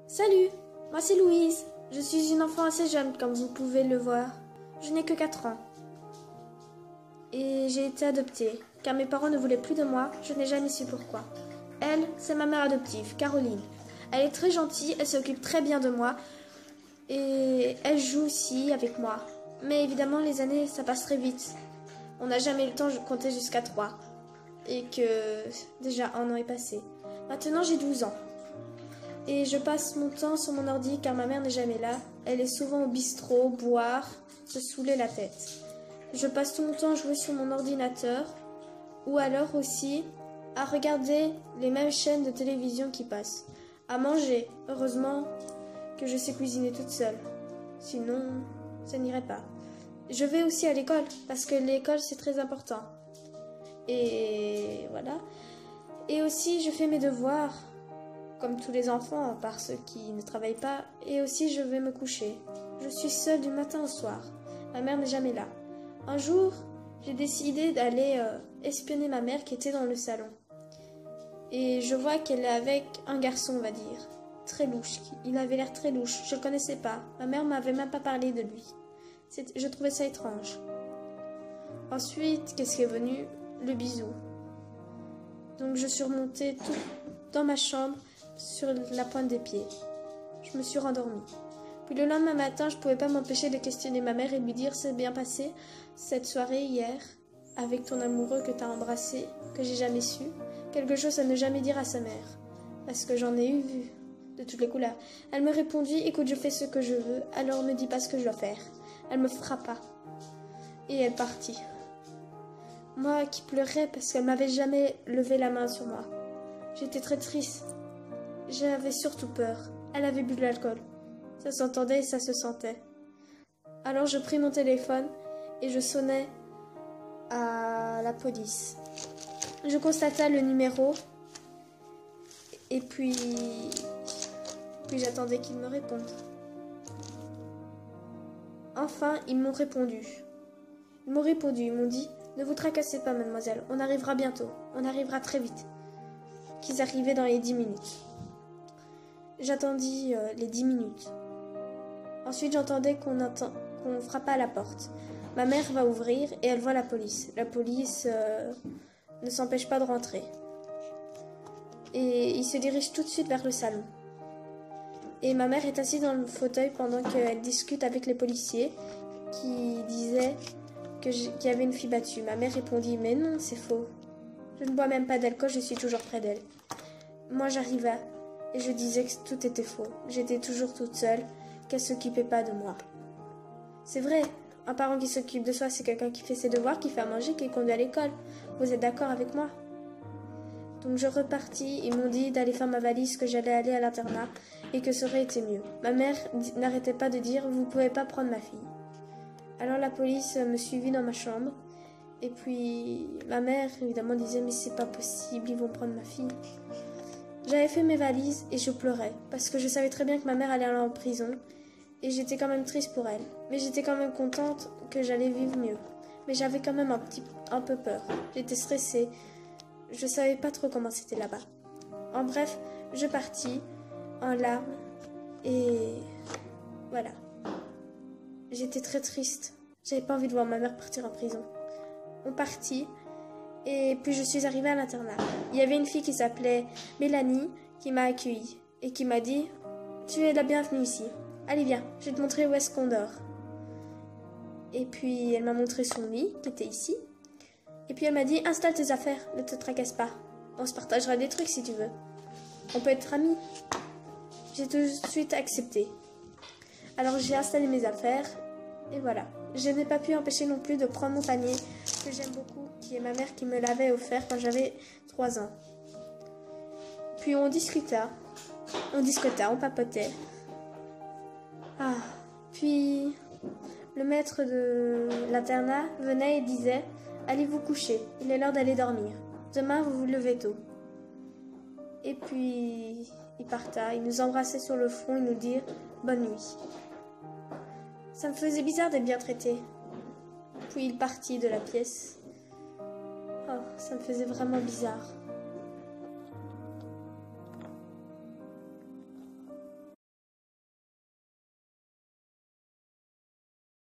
Salut, moi c'est Louise. Je suis une enfant assez jeune, comme vous pouvez le voir. Je n'ai que 4 ans. Et j'ai été adoptée, car mes parents ne voulaient plus de moi, je n'ai jamais su pourquoi. Elle, c'est ma mère adoptive, Caroline. Elle est très gentille, elle s'occupe très bien de moi, et elle joue aussi avec moi. Mais évidemment, les années, ça passe très vite. On n'a jamais eu le temps de compter jusqu'à 3. Et que déjà 1 an est passé. Maintenant, j'ai 12 ans. Et je passe mon temps sur mon ordi car ma mère n'est jamais là. Elle est souvent au bistrot, boire, se saouler la tête. Je passe tout mon temps à jouer sur mon ordinateur ou alors aussi à regarder les mêmes chaînes de télévision qui passent. À manger. Heureusement que je sais cuisiner toute seule. Sinon, ça n'irait pas. Je vais aussi à l'école parce que l'école c'est très important. Et voilà. Et aussi je fais mes devoirs. Comme tous les enfants, par ceux qui ne travaillent pas, et aussi je vais me coucher. Je suis seule du matin au soir. Ma mère n'est jamais là. Un jour, j'ai décidé d'aller espionner ma mère qui était dans le salon. Et je vois qu'elle est avec un garçon, on va dire. Très louche. Il avait l'air très louche. Je le connaissais pas. Ma mère m'avait même pas parlé de lui. Je trouvais ça étrange. Ensuite, qu'est-ce qui est venu? Le bisou. Donc je suis remontée tout dans ma chambre, sur la pointe des pieds. Je me suis rendormie. Puis le lendemain matin, je ne pouvais pas m'empêcher de questionner ma mère et lui dire « C'est bien passé cette soirée hier avec ton amoureux que tu as embrassé, que j'ai jamais su. Quelque chose à ne jamais dire à sa mère. Parce que j'en ai eu vu de toutes les couleurs. » Elle me répondit « Écoute, je fais ce que je veux, alors ne dis pas ce que je dois faire. » Elle me frappa. Et elle partit. Moi qui pleurais parce qu'elle m'avait jamais levé la main sur moi. J'étais très triste. J'avais surtout peur. Elle avait bu de l'alcool. Ça s'entendait et ça se sentait. Alors je pris mon téléphone et je sonnai à la police. Je constatai le numéro et puis j'attendais qu'ils me répondent. Enfin, ils m'ont répondu. Ils m'ont dit « Ne vous tracassez pas, mademoiselle, on arrivera bientôt, on arrivera très vite. » Qu'ils arrivaient dans les 10 minutes. J'attendis les 10 minutes. Ensuite, j'entendais qu'on frappait à la porte. Ma mère va ouvrir et elle voit la police. La police ne s'empêche pas de rentrer. Et il se dirige tout de suite vers le salon. Et ma mère est assise dans le fauteuil pendant qu'elle discute avec les policiers qui disaient qu'il y avait une fille battue. Ma mère répondit « Mais non, c'est faux. Je ne bois même pas d'alcool, je suis toujours près d'elle. » Moi, j'arrivais. Et je disais que tout était faux. J'étais toujours toute seule, qu'elle s'occupait pas de moi. C'est vrai, un parent qui s'occupe de soi, c'est quelqu'un qui fait ses devoirs, qui fait à manger, qui conduit à l'école. Vous êtes d'accord avec moi? Donc je repartis, ils m'ont dit d'aller faire ma valise, que j'allais aller à l'internat et que ça aurait été mieux. Ma mère n'arrêtait pas de dire « Vous pouvez pas prendre ma fille ». Alors la police me suivit dans ma chambre. Et puis ma mère, évidemment, disait « Mais c'est pas possible, ils vont prendre ma fille ». J'avais fait mes valises et je pleurais parce que je savais très bien que ma mère allait aller en prison et j'étais quand même triste pour elle. Mais j'étais quand même contente que j'allais vivre mieux. Mais j'avais quand même un peu peur. J'étais stressée. Je savais pas trop comment c'était là-bas. En bref, je partis en larmes et voilà. J'étais très triste. J'avais pas envie de voir ma mère partir en prison. On partit. Et puis je suis arrivée à l'internat. Il y avait une fille qui s'appelait Mélanie qui m'a accueillie et qui m'a dit « Tu es la bienvenue ici. Allez viens, je vais te montrer où est-ce qu'on dort. » Et puis elle m'a montré son lit qui était ici. Et puis elle m'a dit « Installe tes affaires, ne te tracasse pas. On se partagera des trucs si tu veux. On peut être amis. » J'ai tout de suite accepté. Alors j'ai installé mes affaires et voilà. Je n'ai pas pu empêcher non plus de prendre mon panier que j'aime beaucoup, qui est ma mère qui me l'avait offert quand j'avais 3 ans. Puis on discuta, on papotait. Ah, puis le maître de l'internat venait et disait « Allez vous coucher, il est l'heure d'aller dormir. Demain vous vous levez tôt. » Et puis il parta, il nous embrassait sur le front et nous dit « Bonne nuit. » Ça me faisait bizarre d'être bien traité. Puis il partit de la pièce. Oh, ça me faisait vraiment bizarre.